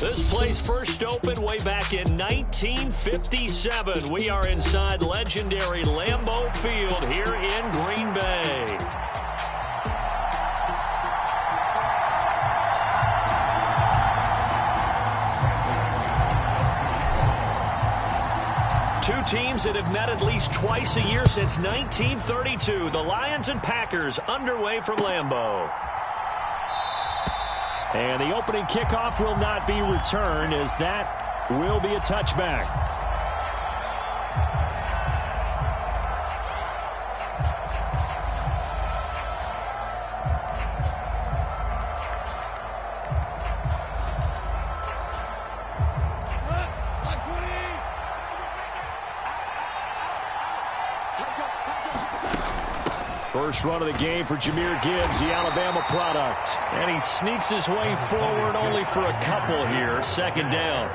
This place first opened way back in 1957. We are inside legendary Lambeau Field here in Green Bay. Two teams that have met at least twice a year since 1932. The Lions and Packers underway from Lambeau. And the opening kickoff will not be returned, as that will be a touchback. First run of the game for Jahmyr Gibbs, the Alabama product. And he sneaks his way forward only for a couple here. Second down.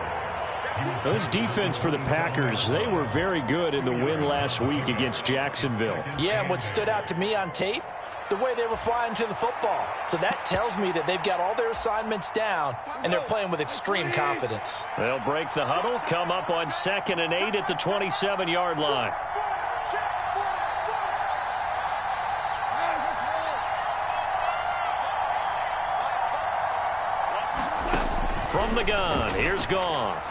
This defense for the Packers, they were very good in the win last week against Jacksonville. Yeah, and what stood out to me on tape, the way they were flying to the football. So that tells me that they've got all their assignments down, and they're playing with extreme confidence. They'll break the huddle, come up on 2nd and 8 at the 27-yard line. From the gun, here's Goff.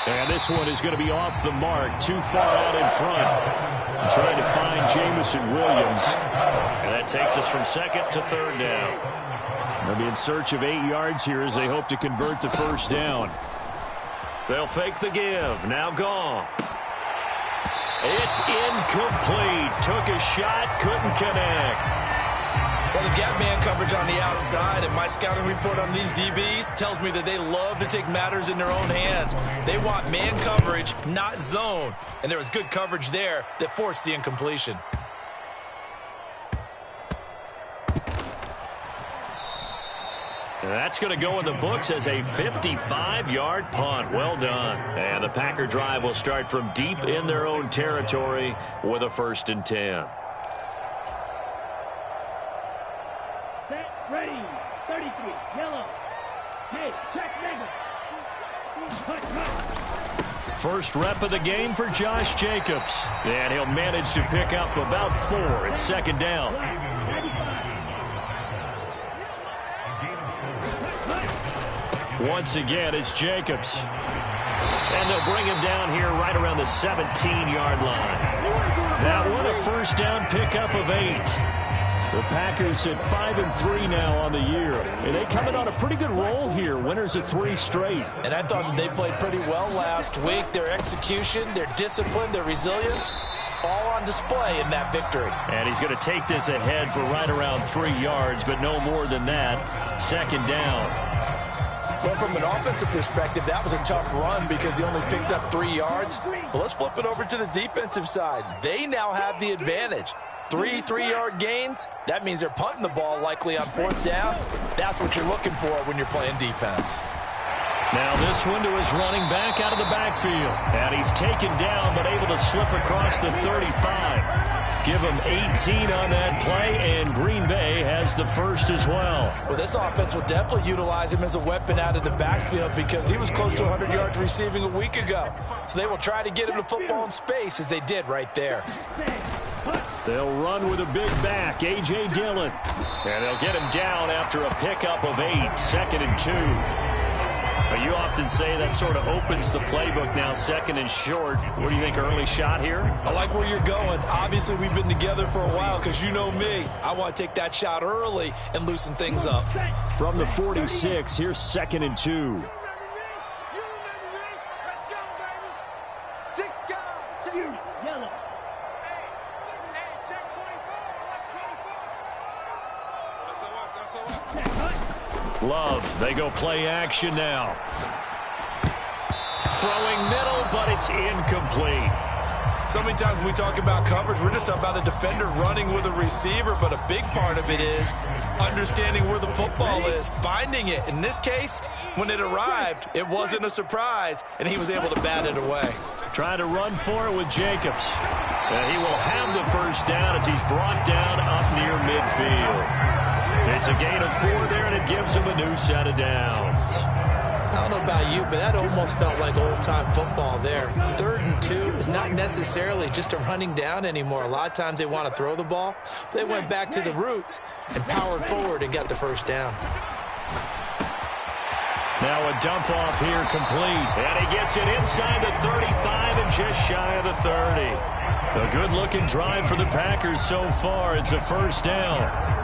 And this one is going to be off the mark, too far out in front. Trying to find Jameson Williams. And that takes us from 2nd to 3rd down. They'll be in search of 8 yards here as they hope to convert the first down. They'll fake the give. Now Goff. It's incomplete. Took a shot, couldn't connect. Well, they've got man coverage on the outside, and my scouting report on these DBs tells me that they love to take matters in their own hands. They want man coverage, not zone. And there was good coverage there that forced the incompletion. And that's going to go in the books as a 55-yard punt. Well done. And the Packer drive will start from deep in their own territory with a 1st and 10. Ready, 33, yellow. Hey, check nigga. First rep of the game for Josh Jacobs. And he'll manage to pick up about 4. It's 2nd down. Once again, it's Jacobs. And they'll bring him down here right around the 17-yard line. That one a first down pickup of 8. The Packers at 5-3 now on the year. And they come in on a pretty good roll here. Winners of 3 straight. And I thought that they played pretty well last week. Their execution, their discipline, their resilience, all on display in that victory. And he's going to take this ahead for right around 3 yards, but no more than that. 2nd down. Well, from an offensive perspective, that was a tough run because he only picked up 3 yards. Well, let's flip it over to the defensive side. They now have the advantage. 3 3-yard gains, that means they're punting the ball likely on 4th down. That's what you're looking for when you're playing defense. Now this one to his running back out of the backfield. And he's taken down but able to slip across the 35. Give him 18 on that play, and Green Bay has the first as well. Well, this offense will definitely utilize him as a weapon out of the backfield because he was close to 100 yards receiving a week ago. So they will try to get him the football in space as they did right there. They'll run with a big back, A.J. Dillon. And they'll get him down after a pickup of 8, 2nd and 2. But you often say that sort of opens the playbook now, 2nd and short. What do you think, early shot here? I like where you're going. Obviously, we've been together for a while because you know me. I want to take that shot early and loosen things up. From the 46, here's 2nd and 2. Love, they go play action now. Throwing middle, but it's incomplete. So many times when we talk about coverage, we're just about a defender running with a receiver, but a big part of it is understanding where the football is, finding it. In this case, when it arrived, it wasn't a surprise, and he was able to bat it away. Trying to run for it with Jacobs. And he will have the first down as he's brought down up near midfield. It's a gain of 4 there, and it gives him a new set of downs. I don't know about you, but that almost felt like old-time football there. 3rd and 2 is not necessarily just a running down anymore. A lot of times they want to throw the ball. They went back to the roots and powered forward and got the first down. Now a dump off here complete. And he gets it inside the 35 and just shy of the 30. A good-looking drive for the Packers so far. It's a first down.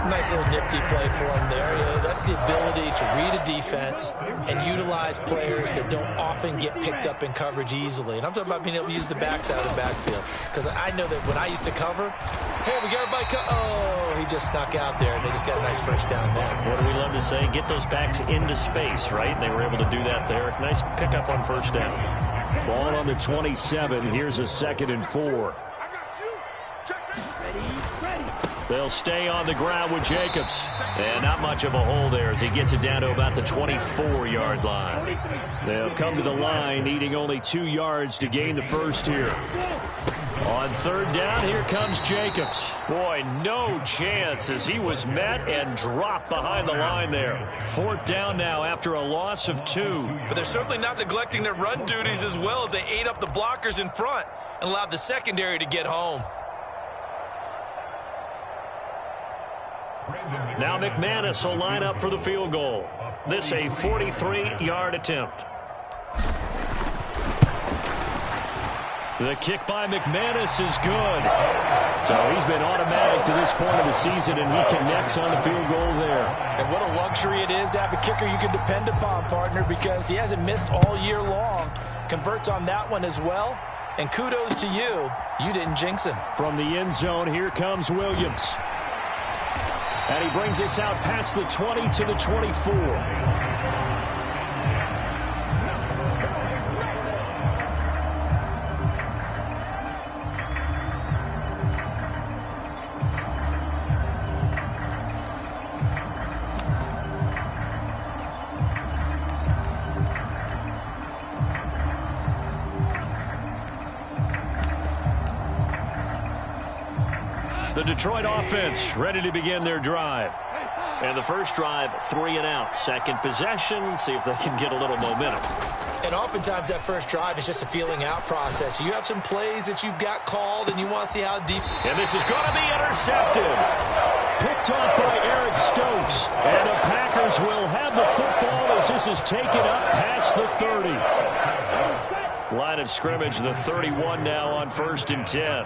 Nice little nifty play for him there. That's the ability to read a defense and utilize players that don't often get picked up in coverage easily. And I'm talking about being able to use the backs out of the backfield. Because I know that when I used to cover, hey, we got everybody oh, he just snuck out there, and they just got a nice first down there. What do we love to say? Get those backs into space, right? And they were able to do that there. Nice pickup on first down. Ball on the 27. Here's a 2nd and 4. They'll stay on the ground with Jacobs. And not much of a hole there as he gets it down to about the 24-yard line. They'll come to the line needing only 2 yards to gain the first here. On 3rd down, here comes Jacobs. Boy, no chance as he was met and dropped behind the line there. 4th down now after a loss of 2. But they're certainly not neglecting their run duties as well as they ate up the blockers in front and allowed the secondary to get home. Now McManus will line up for the field goal. This a 43-yard attempt. The kick by McManus is good. So he's been automatic to this point of the season, and he connects on the field goal there. And what a luxury it is to have a kicker you can depend upon, partner, because he hasn't missed all year long. Converts on that one as well. And kudos to you. You didn't jinx him. From the end zone, here comes Williams. And he brings us out past the 20 to the 24. The Detroit offense ready to begin their drive. And the first drive, 3 and out. Second possession, see if they can get a little momentum. And oftentimes that first drive is just a feeling out process. You have some plays that you've got called and you want to see how deep. And this is going to be intercepted. Picked off by Eric Stokes. And the Packers will have the football as this is taken up past the 30. Line of scrimmage, the 31 now on 1st and 10.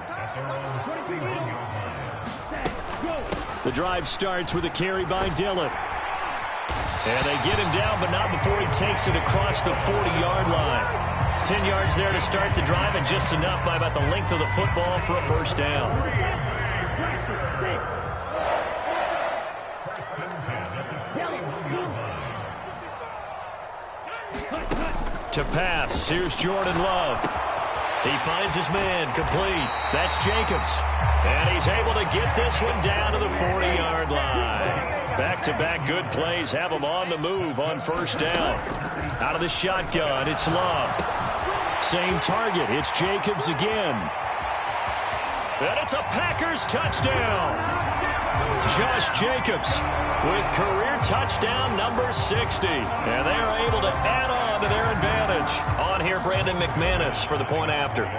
The drive starts with a carry by Dillon. And they get him down, but not before he takes it across the 40-yard line. 10 yards there to start the drive, and just enough by about the length of the football for a first down. To pass, here's Jordan Love. He finds his man, complete. That's Jacobs. And he's able to get this one down to the 40-yard line. Back-to-back good plays have him on the move on first down. Out of the shotgun, it's Love. Same target, it's Jacobs again. And it's a Packers touchdown. Josh Jacobs with career touchdown number 60. And they are able to add on to their advantage. On here, Brandon McManus for the point after.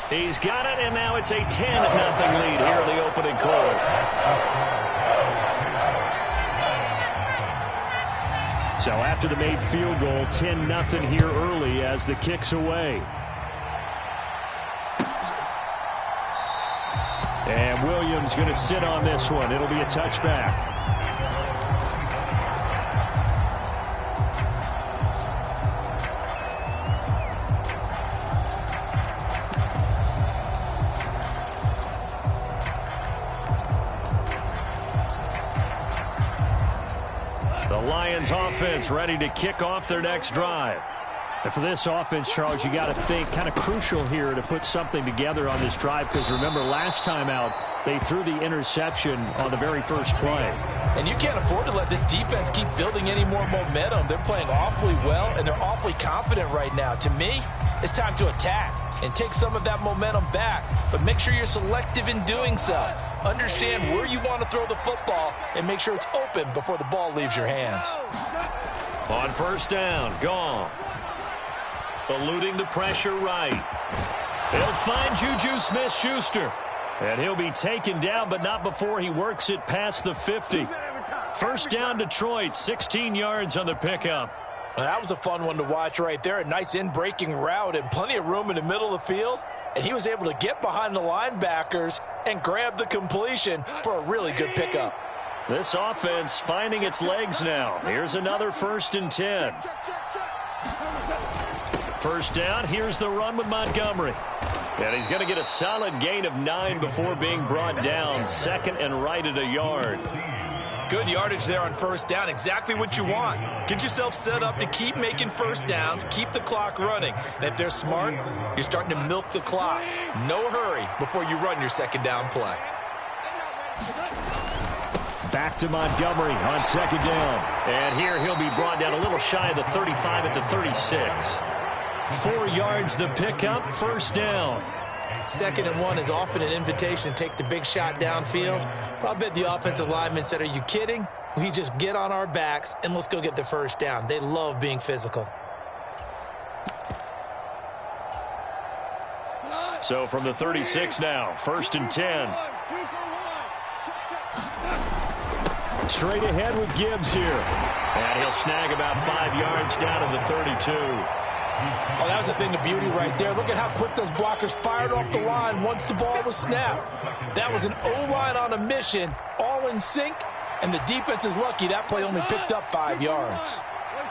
He's got it, and now it's a 10-0 lead here in the opening quarter. So after the made field goal, 10-0 here early as the kick's away. And Williams going to sit on this one. It'll be a touchback. The Lions offense ready to kick off their next drive. And for this offense, Charles, you got to think kind of crucial here to put something together on this drive, because remember last time out they threw the interception on the very first play. And you can't afford to let this defense keep building any more momentum. They're playing awfully well, and they're awfully confident right now. To me, it's time to attack and take some of that momentum back, but make sure you're selective in doing so. Understand where you want to throw the football and make sure it's open before the ball leaves your hands. On first down, Goff. Eluding the pressure right. They'll find Juju Smith-Schuster. And he'll be taken down, but not before he works it past the 50. First down, Detroit, 16 yards on the pickup. Well, that was a fun one to watch right there. A nice in-breaking route and plenty of room in the middle of the field. And he was able to get behind the linebackers and grab the completion for a really good pickup. This offense finding its legs now. Here's another 1st and 10. First down, here's the run with Montgomery. And he's going to get a solid gain of 9 before being brought down. Second and right at a yard. Good yardage there on first down. Exactly what you want. Get yourself set up to keep making first downs, keep the clock running. And if they're smart, you're starting to milk the clock. No hurry before you run your second down play. Back to Montgomery on second down. And here he'll be brought down a little shy of the 35 at the 36. 4 yards the pickup, first down. 2nd and 1 is often an invitation to take the big shot downfield. But I bet the offensive lineman said, are you kidding? We just get on our backs and let's go get the first down. They love being physical. So from the 36 now, 1st and 10. Straight ahead with Gibbs here. And he'll snag about 5 yards down to the 32. Oh, that was a thing of beauty right there. Look at how quick those blockers fired off the line once the ball was snapped. That was an O-line on a mission, all in sync, and the defense is lucky that play only picked up 5 yards.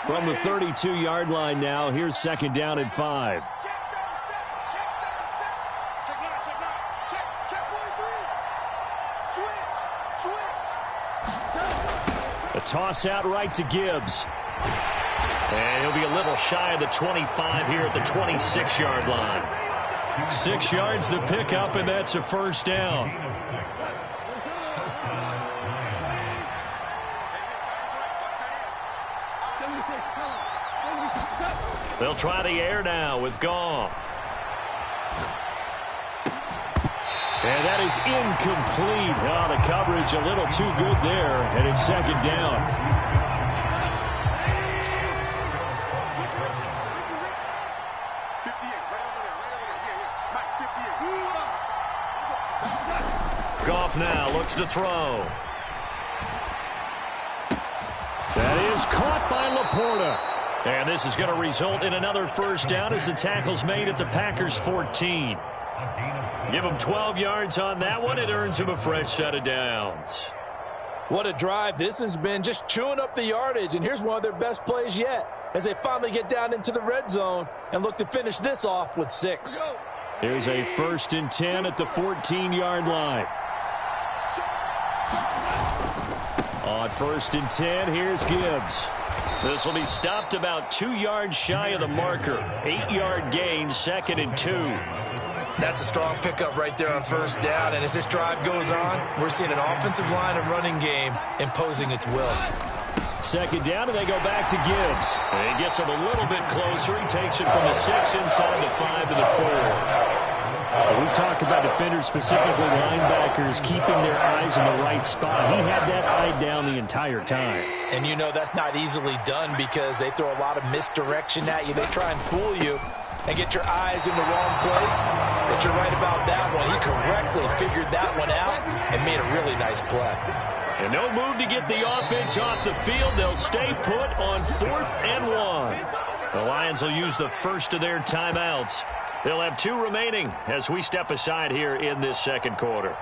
From the 32-yard line now, here's second down and 5. A toss out right to Gibbs. And he'll be a little shy of the 25 here at the 26-yard line. 6 yards the pickup, and that's a first down. They'll try the air now with Goff. And that is incomplete. Oh, the coverage a little too good there, and it's second down. Goff now looks to throw. That is caught by Laporta. And this is going to result in another first down as the tackle's made at the Packers' 14. Give him 12 yards on that one. It earns him a fresh set of downs. What a drive this has been, just chewing up the yardage. And here's one of their best plays yet as they finally get down into the red zone and look to finish this off with 6. Here's a 1st and 10 at the 14-yard line. On 1st and 10, here's Gibbs. This will be stopped about 2 yards shy of the marker. 8-yard gain, 2nd and 2. That's a strong pickup right there on first down. And as this drive goes on, we're seeing an offensive line and running game imposing its will. Second down, and they go back to Gibbs. And he gets him a little bit closer. He takes it from the 6 inside the 5 to the 4. We talk about defenders, specifically linebackers, keeping their eyes in the right spot. He had that eye down the entire time. And you know that's not easily done because they throw a lot of misdirection at you. They try and fool you and get your eyes in the wrong place. But you're right about that one. He correctly figured that one out and made a really nice play. And no move to get the offense off the field. They'll stay put on 4th and 1. The Lions will use the first of their timeouts. They'll have 2 remaining as we step aside here in this second quarter.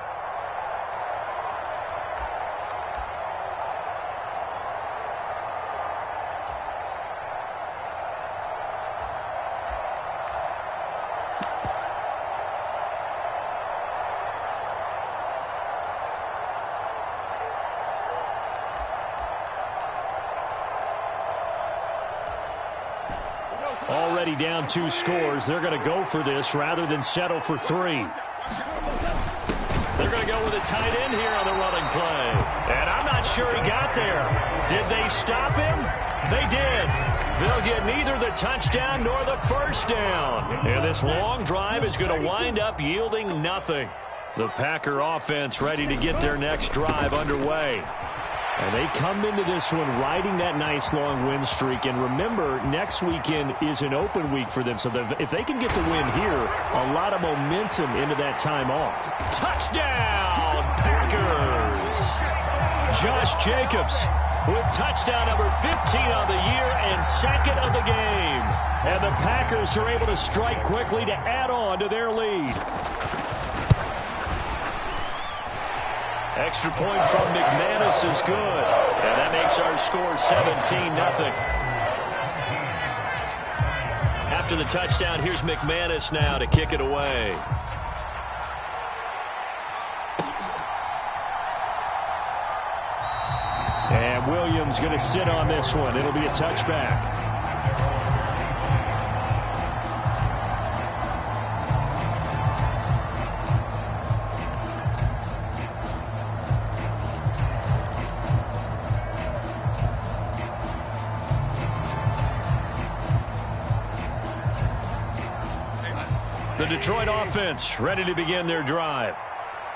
Already down 2 scores. They're going to go for this rather than settle for 3. They're going to go with a tight end here on the running play. And I'm not sure he got there. Did they stop him? They did. They'll get neither the touchdown nor the first down. And this long drive is going to wind up yielding nothing. The Packer offense ready to get their next drive underway. And they come into this one riding that nice long win streak. And remember, next weekend is an open week for them. So if they can get the win here, a lot of momentum into that time off. Touchdown, Packers! Josh Jacobs with touchdown number 15 on the year and second of the game. And the Packers are able to strike quickly to add on to their lead. Extra point from McManus is good. And that makes our score 17-0. After the touchdown, here's McManus now to kick it away. And Williams going to sit on this one. It'll be a touchback. The Detroit offense ready to begin their drive.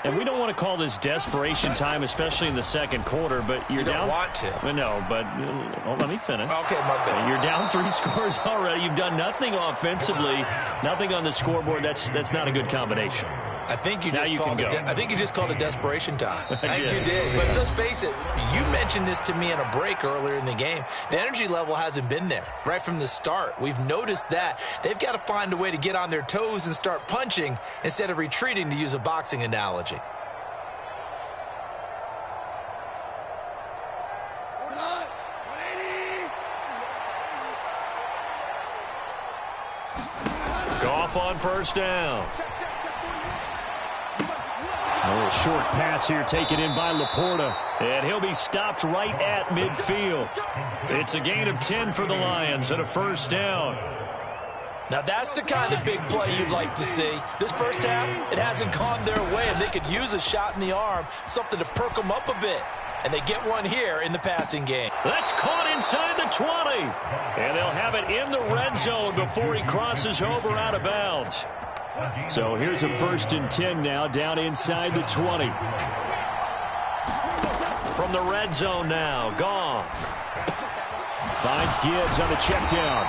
And we don't want to call this desperation time, especially in the second quarter, but you're down. You don't want to. No, but let me finish. Okay, my bad. You're down 3 scores already. You've done nothing offensively, nothing on the scoreboard. That's not a good combination. I think you just called it desperation time. I think you did. But let's face it, you mentioned this to me in a break earlier in the game. The energy level hasn't been there right from the start. We've noticed that. They've got to find a way to get on their toes and start punching instead of retreating, to use a boxing analogy. Goff on first down. A little short pass here taken in by Laporta. And he'll be stopped right at midfield. It's a gain of 10 for the Lions and a first down. Now that's the kind of big play you'd like to see. This first half, it hasn't gone their way, and they could use a shot in the arm, something to perk them up a bit. And they get one here in the passing game. That's caught inside the 20. And they'll have it in the red zone before he crosses over out of bounds. So here's a 1st and 10 now, down inside the 20. From the red zone now, Goff finds Gibbs on the check down.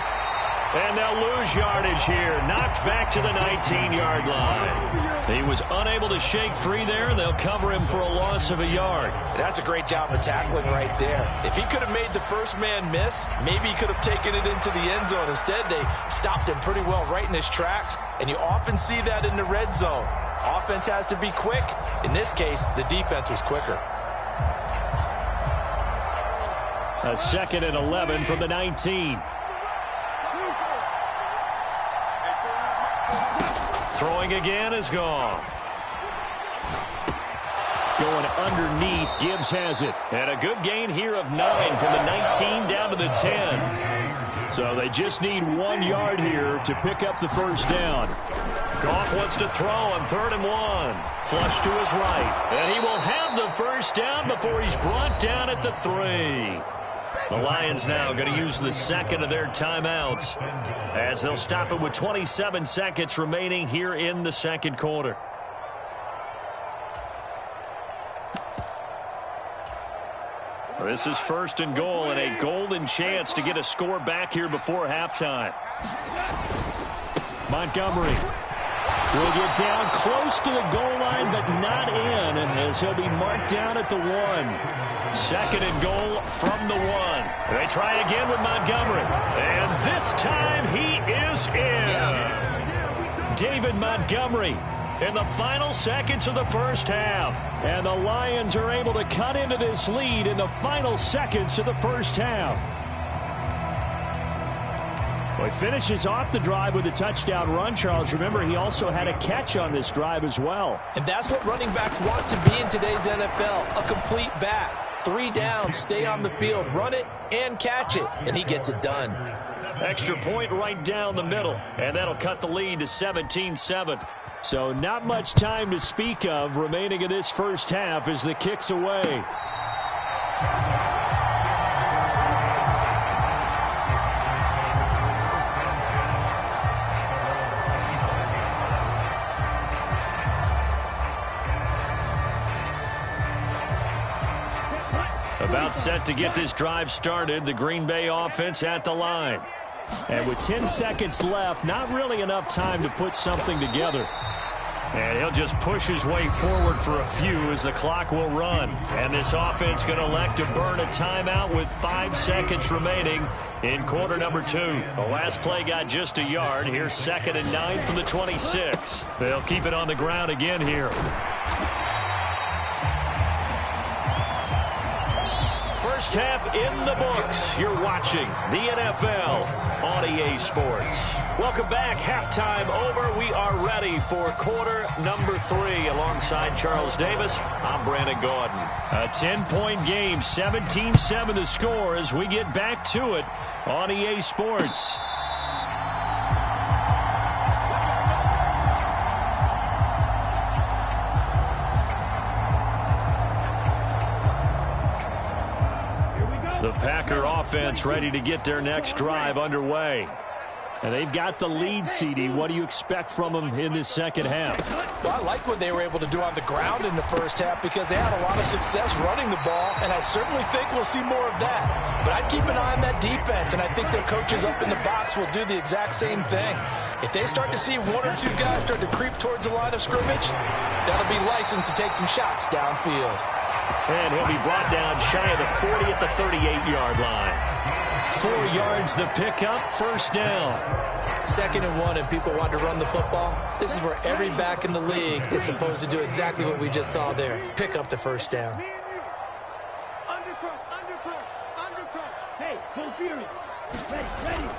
And they'll lose yardage here. Knocked back to the 19-yard line. He was unable to shake free there. They'll cover him for a loss of a yard. That's a great job of tackling right there. If he could have made the first man miss, maybe he could have taken it into the end zone. Instead, they stopped him pretty well right in his tracks. And you often see that in the red zone. Offense has to be quick. In this case, the defense was quicker. A 2nd and 11 from the 19. Throwing again is Goff. Going underneath, Gibbs has it. And a good gain here of 9 from the 19 down to the 10. So they just need 1 yard here to pick up the first down. Goff wants to throw on 3rd and 1. Flush to his right. And he will have the first down before he's brought down at the 3. The Lions now going to use the 2nd of their timeouts as they'll stop it with 27 seconds remaining here in the second quarter. This is 1st and goal and a golden chance to get a score back here before halftime. Montgomery will get down close to the goal line, but not in, as he'll be marked down at the 1. 2nd and goal from the 1. They try again with Montgomery, and this time he is in. Yes. David Montgomery in the final seconds of the first half. And the Lions are able to cut into this lead in the final seconds of the first half. Well, he finishes off the drive with a touchdown run, Charles. Remember, he also had a catch on this drive as well. And that's what running backs want to be in today's NFL, a complete back. 3 down, stay on the field, run it and catch it, and he gets it done. Extra point right down the middle, and that'll cut the lead to 17-7. So not much time to speak of remaining in this first half as the kick's away. About set to get this drive started. The Green Bay offense at the line. And with 10 seconds left, not really enough time to put something together. And he'll just push his way forward for a few as the clock will run. And this offense going to elect to burn a timeout with 5 seconds remaining in quarter number 2. The last play got just a yard. Here's 2nd and 9 from the 26. They'll keep it on the ground again here. First half in the books. You're watching the NFL on EA Sports. Welcome back. Halftime over. We are ready for quarter number 3. Alongside Charles Davis, I'm Brandon Gaudin. A 10-point game, 17-7 the score as we get back to it on EA Sports. The Packer offense ready to get their next drive underway. And they've got the lead, CD. What do you expect from them in this second half? Well, I like what they were able to do on the ground in the first half because they had a lot of success running the ball, and I certainly think we'll see more of that. But I'd keep an eye on that defense, and I think their coaches up in the box will do the exact same thing. If they start to see 1 or 2 guys start to creep towards the line of scrimmage, that'll be licensed to take some shots downfield. And he'll be brought down shy of the 40 at the 38-yard line. 4 yards the pickup, first down. 2nd and 1, and people want to run the football. This is where every back in the league is supposed to do exactly what we just saw there. Pick up the first down. Hey, full fury. Ready.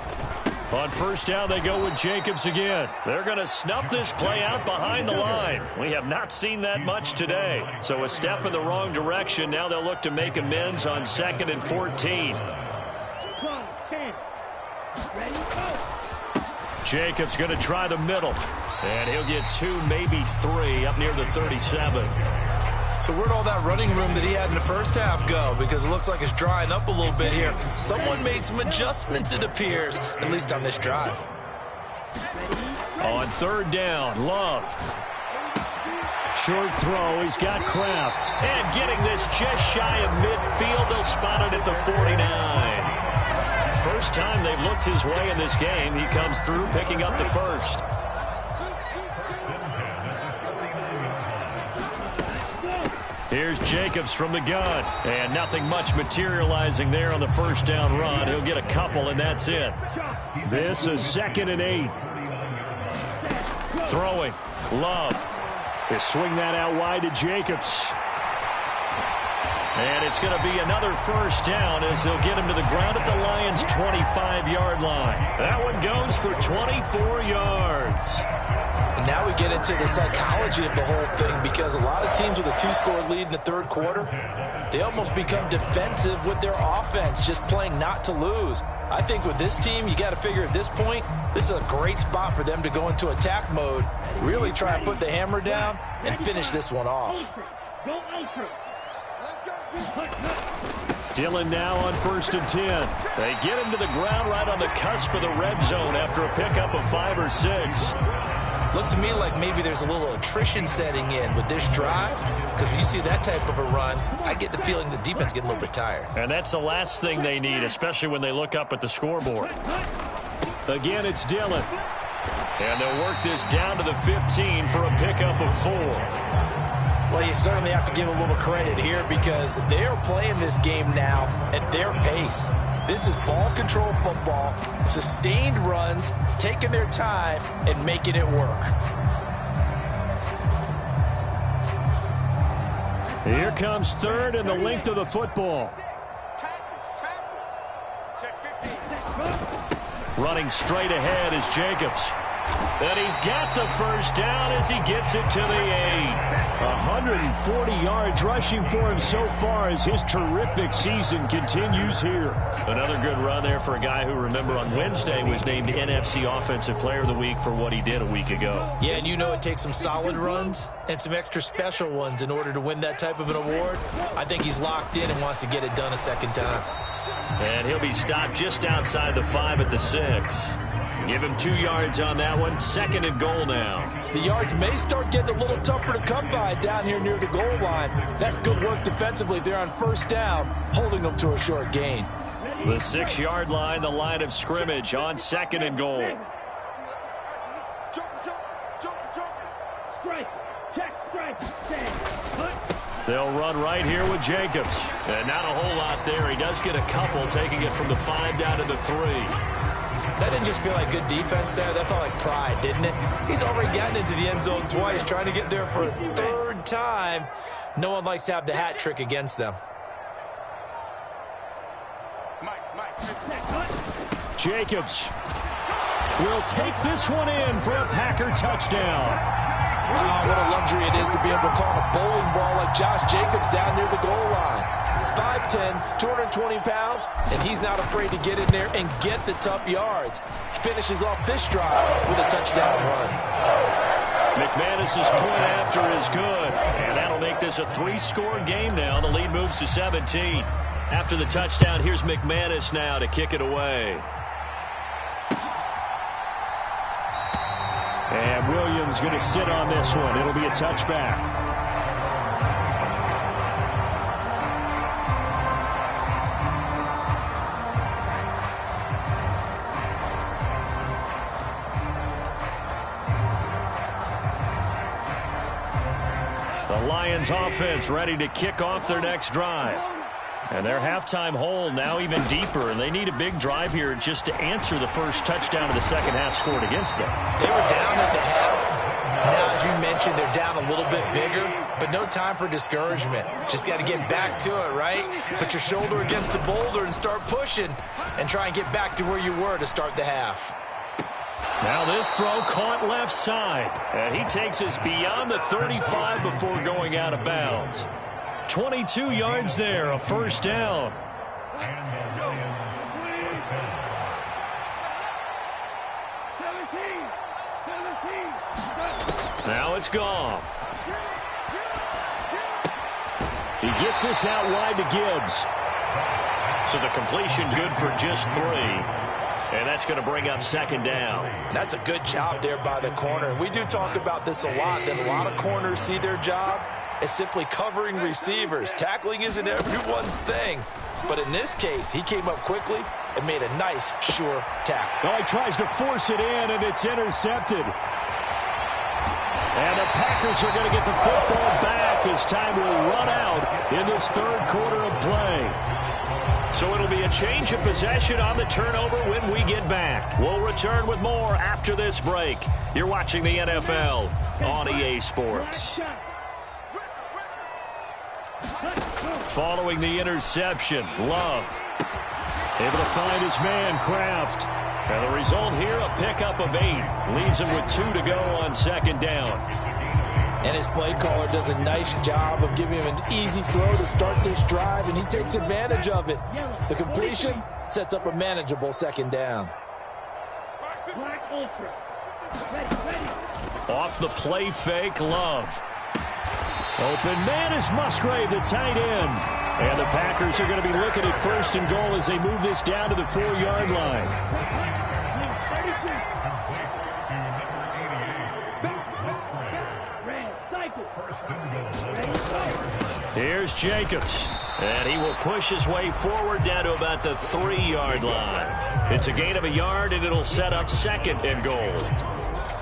On first down, they go with Jacobs again. They're going to snuff this play out behind the line. We have not seen that much today. So a step in the wrong direction. Now they'll look to make amends on 2nd and 14. Ready, go. Jacobs going to try the middle. And he'll get 2, maybe 3 up near the 37. So where'd all that running room that he had in the first half go? Because it looks like it's drying up a little bit here. Someone made some adjustments, it appears, at least on this drive. On 3rd down, Love. Short throw, he's got Kraft. And getting this just shy of midfield, they'll spot it at the 49. First time they've looked his way in this game. He comes through picking up the first. Here's Jacobs from the gun. And nothing much materializing there on the first down run. He'll get a couple, and that's it. This is 2nd and 8. Throwing. Love. They swing that out wide to Jacobs. And it's going to be another first down as they'll get him to the ground at the Lions' 25-yard line. That one goes for 24 yards. And now we get into the psychology of the whole thing because a lot of teams with a 2-score lead in the 3rd quarter, they almost become defensive with their offense, just playing not to lose. I think with this team, you got to figure at this point, this is a great spot for them to go into attack mode, really try and put the hammer down and finish this one off. Go ultra. Dillon now on 1st and 10. They get him to the ground right on the cusp of the red zone after a pickup of 5 or 6. Looks to me like maybe there's a little attrition setting in with this drive, because when you see that type of a run, I get the feeling the defense getting a little bit tired. And that's the last thing they need, especially when they look up at the scoreboard. Again, it's Dillon. And they'll work this down to the 15 for a pickup of 4. Well, you certainly have to give a little credit here because they're playing this game now at their pace. This is ball control football, sustained runs, taking their time and making it work. Here comes 3rd and the length of the football. Running straight ahead is Jacobs. And he's got the first down as he gets it to the 8. 140 yards rushing for him so far as his terrific season continues here. Another good run there for a guy who, remember, on Wednesday was named NFC Offensive Player of the Week for what he did a week ago. Yeah, and you know it takes some solid runs and some extra special ones in order to win that type of an award. I think he's locked in and wants to get it done a second time. And he'll be stopped just outside the 5 at the 6. Give him 2 yards on that one. 2nd and goal now. The yards may start getting a little tougher to come by down here near the goal line. That's good work defensively. They're on 1st down, holding them to a short gain. The 6-yard line, the line of scrimmage on 2nd and goal. Strike. Check. Strike. Stand. Put. They'll run right here with Jacobs. And not a whole lot there. He does get a couple, taking it from the 5 down to the 3. That didn't just feel like good defense there. That felt like pride, didn't it? He's already gotten into the end zone twice, trying to get there for a 3rd time. No one likes to have the hat trick against them. Jacobs will take this one in for a Packer touchdown. Wow, what a luxury it is to be able to call a bowling ball like Josh Jacobs down near the goal line. 5'10", 220 pounds, and he's not afraid to get in there and get the tough yards. Finishes off this drive with a touchdown run. McManus's point after is good, and that'll make this a 3-score game now. The lead moves to 17. After the touchdown, here's McManus now to kick it away. And Williams going to sit on this one. It'll be a touchback. The Lions offense ready to kick off their next drive. And their halftime hole now even deeper, and they need a big drive here just to answer the first touchdown of the second half scored against them. They were down at the half. Now, as you mentioned, they're down a little bit bigger, but no time for discouragement. Just got to get back to it, right? Put your shoulder against the boulder and start pushing and try and get back to where you were to start the half. Now this throw caught left side, and he takes us beyond the 35 before going out of bounds. 22 yards there, a 1st down. Now it's gone. He gets this out wide to Gibbs. So the completion good for just 3. And that's going to bring up 2nd down. That's a good job there by the corner. We do talk about this a lot, that a lot of corners see their job as simply covering receivers. Tackling isn't everyone's thing. But in this case, he came up quickly and made a nice, sure tackle. Oh, he tries to force it in, and it's intercepted. And the Packers are going to get the football back as time will run out in this 3rd quarter of play. So it'll be a change of possession on the turnover when we get back. We'll return with more after this break. You're watching the NFL on EA Sports. Following the interception, Love able to find his man, Kraft. And the result here, a pickup of 8. Leaves him with 2 to go on 2nd down. And his play caller does a nice job of giving him an easy throw to start this drive, and he takes advantage of it. The completion sets up a manageable 2nd down. Black Ultra. Ready. Off the play fake, Love. Open man is Musgrave, the tight end. And the Packers are going to be looking at 1st and goal as they move this down to the 4-yard line. Here's Jacobs, and he will push his way forward down to about the 3-yard line. It's a gain of 1 yard, and it'll set up 2nd and goal.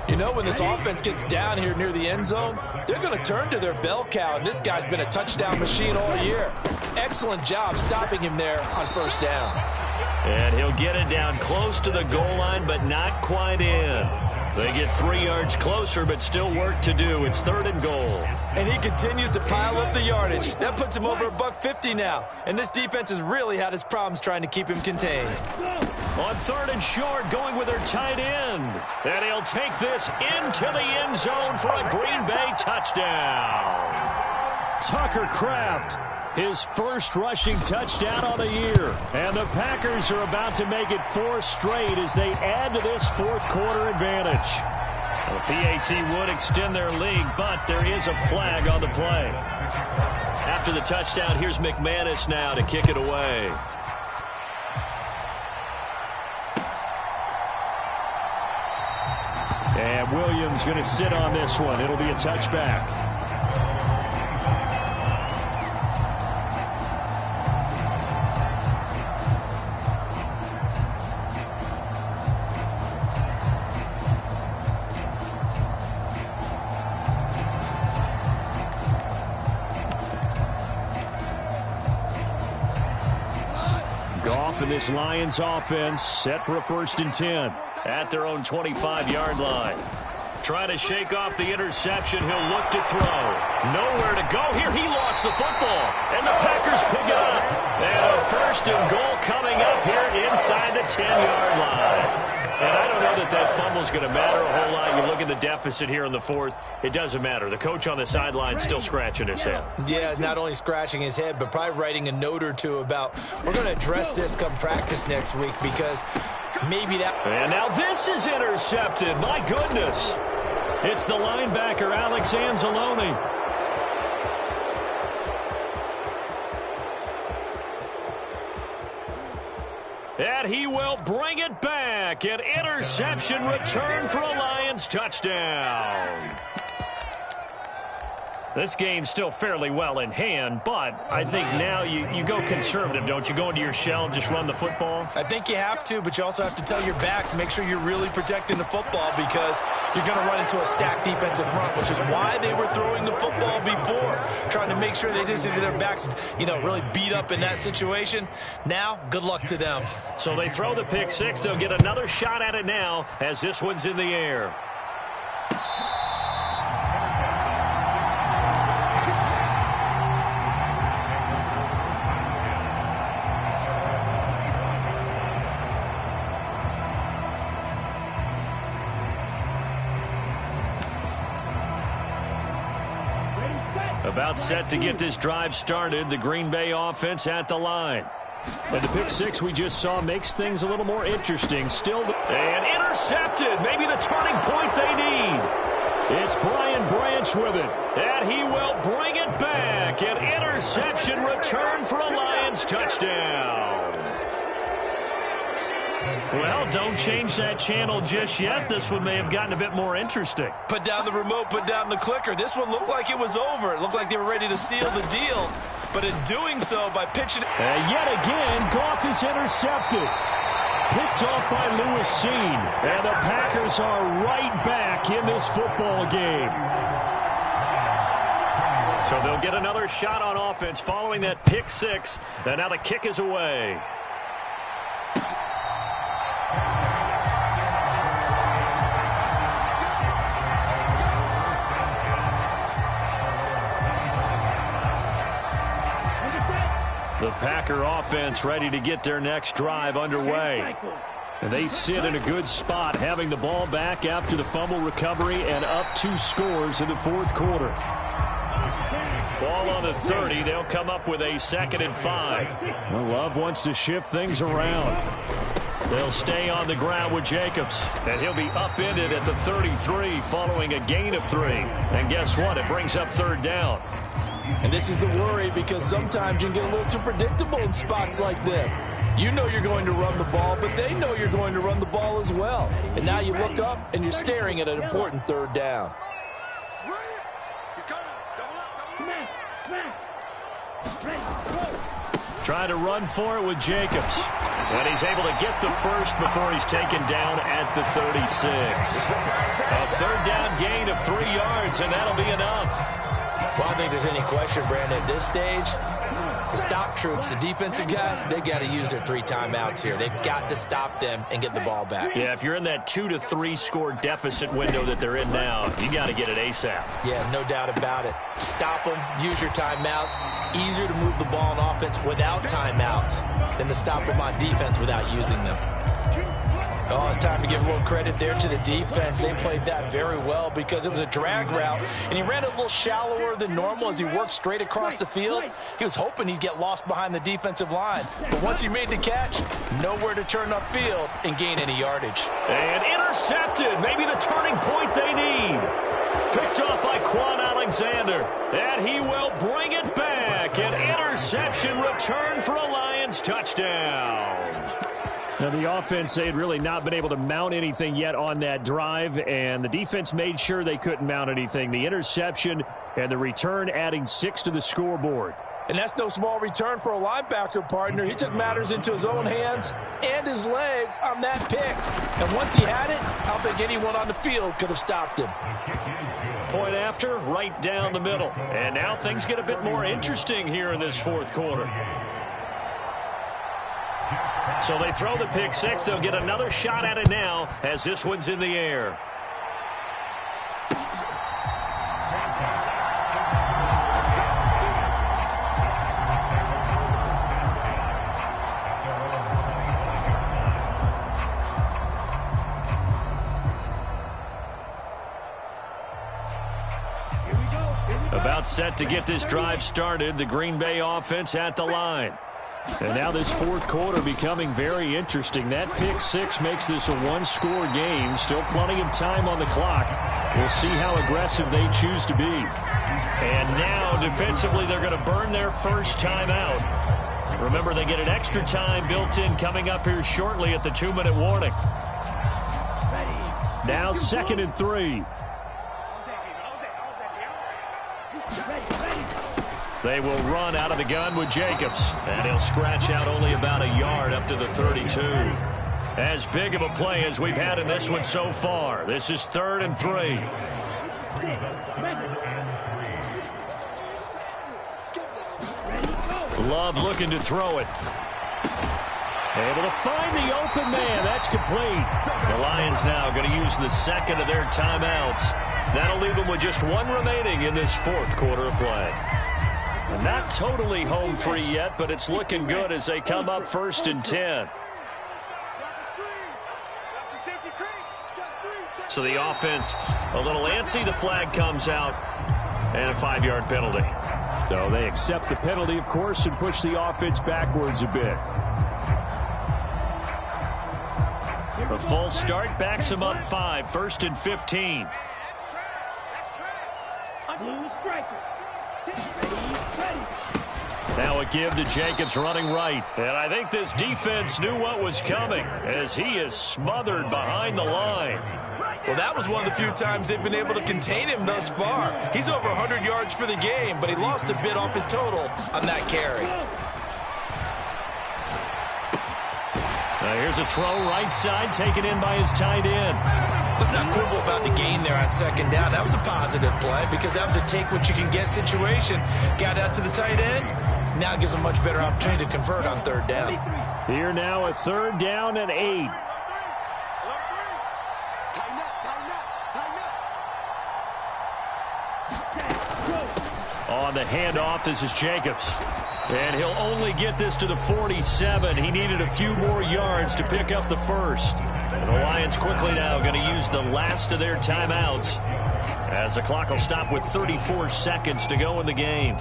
You know, when this offense gets down here near the end zone, they're going to turn to their bell cow, and this guy's been a touchdown machine all year. Excellent job stopping him there on 1st down. And he'll get it down close to the goal line, but not quite in. They get 3 yards closer, but still work to do. It's 3rd and goal. And he continues to pile up the yardage. That puts him over $150 now. And this defense has really had its problems trying to keep him contained. On 3rd and short, going with their tight end. And he'll take this into the end zone for a Green Bay touchdown. Tucker Kraft, his first rushing touchdown on the year. And the Packers are about to make it 4 straight as they add to this 4th quarter advantage. The PAT would extend their lead, but there is a flag on the play. After the touchdown, here's McManus now to kick it away. Caleb Williams going to sit on this one. It'll be a touchback. Goff and this Lions offense set for a 1st and 10 at their own 25-yard line. Trying to shake off the interception. He'll look to throw. Nowhere to go here. He lost the football. And the Packers pick it up. And a 1st and goal coming up here inside the 10-yard line. And I don't know that that fumble's going to matter a whole lot. You look at the deficit here in the 4th. It doesn't matter. The coach on the sideline still scratching his head. Yeah, not only scratching his head, but probably writing a note or two about, we're going to address this come practice next week because maybe that... And now this is intercepted. My goodness. It's the linebacker, Alex Anzalone. And he will bring it back. An interception return for a Lions touchdown. This game's still fairly well in hand, but I think now you go conservative, don't you? Go into your shell and just run the football? I think you have to, but you also have to tell your backs, make sure you're really protecting the football because you're going to run into a stacked defensive front, which is why they were throwing the football before, trying to make sure they just get their backs, really beat up in that situation. Now, good luck to them. So they throw the pick six. They'll get another shot at it now as this one's in the air. About set to get this drive started. The Green Bay offense at the line. And the pick six we just saw makes things a little more interesting. Still, and intercepted. Maybe the turning point they need. It's Brian Branch with it. And he will bring it back. An interception return for a Lions touchdown. Well, don't change that channel just yet. This one may have gotten a bit more interesting. Put down the remote, put down the clicker. This one looked like it was over. It looked like they were ready to seal the deal. But in doing so, by pitching... And yet again, Goff is intercepted. Picked off by Lewis Cine. And the Packers are right back in this football game. So they'll get another shot on offense following that pick six. And now the kick is away. The Packer offense ready to get their next drive underway. And they sit in a good spot, having the ball back after the fumble recovery and up 2 scores in the 4th quarter. Ball on the 30. They'll come up with a 2nd and 5. Well, Love wants to shift things around. They'll stay on the ground with Jacobs. And he'll be upended at the 33 following a gain of 3. And guess what? It brings up 3rd down. And this is the worry because sometimes you can get a little too predictable in spots like this. You know you're going to run the ball, but they know you're going to run the ball as well. And now you look up and you're staring at an important 3rd down. Trying to run for it with Jacobs. And he's able to get the first before he's taken down at the 36. A 3rd down gain of 3 yards, and that'll be enough. Well, I don't think there's any question, Brandon, at this stage, the stop troops, the defensive guys, they got to use their 3 timeouts here. They've got to stop them and get the ball back. Yeah, if you're in that 2 to 3 score deficit window that they're in now, you got to get it ASAP. Yeah, no doubt about it. Stop them, use your timeouts. Easier to move the ball on offense without timeouts than to stop them on defense without using them. Oh, it's time to give a little credit there to the defense. They played that very well because it was a drag route, and he ran a little shallower than normal as he worked straight across the field. He was hoping he'd get lost behind the defensive line. But once he made the catch, nowhere to turn upfield and gain any yardage. And intercepted. Maybe the turning point they need. Picked off by Quan Alexander. And he will bring it back. An interception return for a Lions touchdown. Now, the offense, they had really not been able to mount anything yet on that drive, and the defense made sure they couldn't mount anything. The interception and the return adding 6 to the scoreboard. And that's no small return for a linebacker, partner. He took matters into his own hands and his legs on that pick. And once he had it, I don't think anyone on the field could have stopped him. Point after, right down the middle. And now things get a bit more interesting here in this fourth quarter. So they throw the pick six. They'll get another shot at it now as this one's in the air. About set to get this drive started. The Green Bay offense at the line. And now this fourth quarter becoming very interesting. That pick six makes this a one-score game. Still plenty of time on the clock. We'll see how aggressive they choose to be. And now defensively they're going to burn their first timeout. Remember, they get an extra time built in coming up here shortly at the 2-minute warning. Now 2nd and 3. They will run out of the gun with Jacobs. And he'll scratch out only about a yard up to the 32. As big of a play as we've had in this one so far. This is 3rd and 3. Love looking to throw it. Able to find the open man. That's complete. The Lions now going to use the second of their timeouts. That'll leave them with just one remaining in this fourth quarter of play. Not totally home free yet, but it's looking good as they come up 1st and 10. So the offense a little antsy. The flag comes out and a 5-yard penalty. So they accept the penalty, of course, and push the offense backwards a bit. A false start backs them up 5. 1st and 15. Now a give to Jacobs running right. And I think this defense knew what was coming as he is smothered behind the line. Well, that was one of the few times they've been able to contain him thus far. He's over 100 yards for the game, but he lost a bit off his total on that carry. Now here's a throw right side taken in by his tight end. Let's not quibble about the gain there on 2nd down. That was a positive play because that was a take-what-you-can-get situation. Got out to the tight end. Now gives him a much better opportunity to convert on 3rd down. Here now a 3rd down and 8. On the handoff, this is Jacobs. And he'll only get this to the 47. He needed a few more yards to pick up the first. And the Lions quickly now going to use the last of their timeouts as the clock will stop with 34 seconds to go in the game.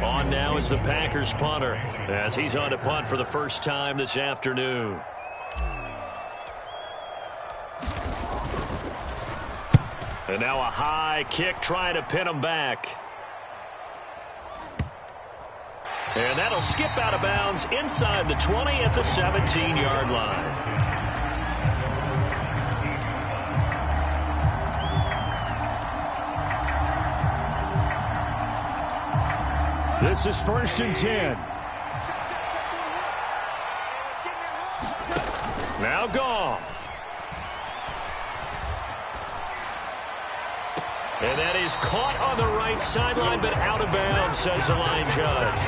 On now is the Packers punter as he's on to punt for the first time this afternoon. And now a high kick trying to pin him back. And that'll skip out of bounds inside the 20 at the 17-yard line. This is 1st and 10. Now Goff. And that is caught on the right sideline, but out of bounds, says the line judge.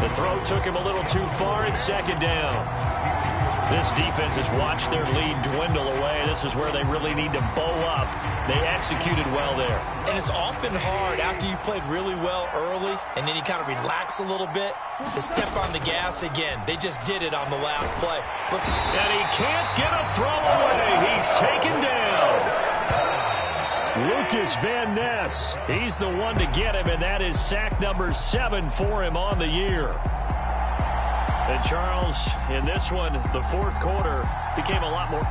The throw took him a little too far. It's 2nd down. This defense has watched their lead dwindle away. This is where they really need to bow up. They executed well there. And it's often hard after you've played really well early and then you kind of relax a little bit to step on the gas again. They just did it on the last play. And he can't get a throw away. He's taken down. Lucas Van Ness, he's the one to get him, and that is sack number 7 for him on the year. And Charles, in this one, the fourth quarter became a lot more.